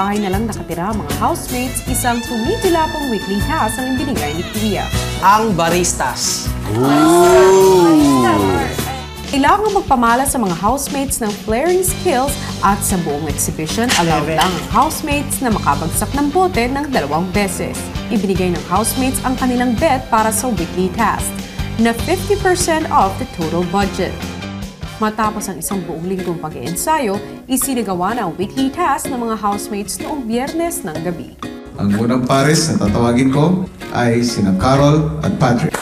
bahay na lang nakatira mga housemates, isang tumidilapong weekly task ang ibinigay ni Kuya. Ang baristas. Kailangan magpamalas sa mga housemates ng flaring skills at sa buong exhibition, allowed lang ang housemates na makabagsak ng bote ng 2 beses. Ibinigay ng housemates ang kanilang bet para sa weekly task, na 50% of the total budget. Matapos ang isang buong linggong pag-iensayo, isinagawa na ang weekly task ng mga housemates noong Biyernes ng gabi. Ang unang pares na tatawagin ko ay sina Carol at Patrick.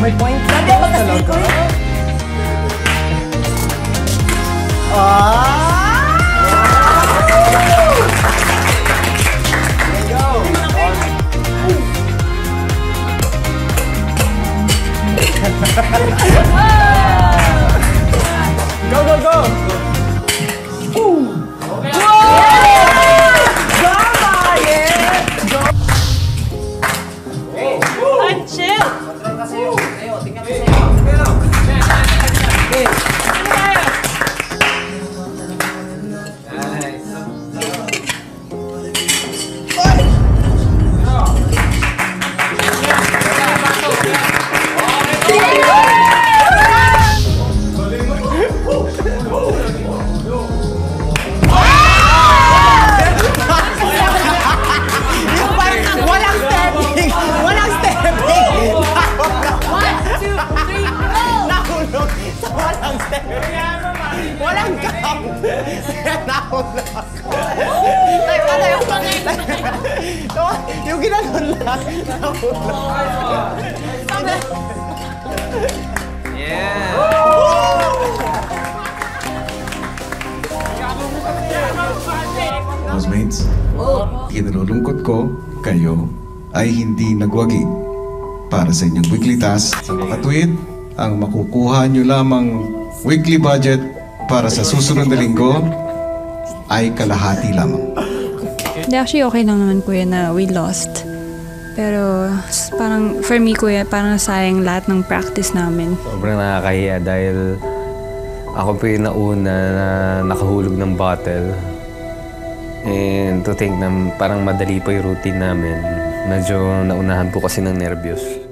May point na ba talaga? Go, go, go! Walang count! Nahulog! Yung ginanon lang, nahulog. Yeah! Housemates, kinalulungkot ko, kayo ay hindi nagwagi para sa inyong weekly task. Sa makatuwid, ang makukuha nyo lamang weekly budget para sa susunod na linggo ay kalahati lamang. Actually, okay lang naman, Kuya, na we lost. Pero parang, for me, Kuya, parang sayang lahat ng practice namin. Sobrang nakakahiya dahil ako po yung nauna na nakahulog ng bottle. And to think na parang madali po yung routine namin. Medyo naunahan po kasi ng nervyos.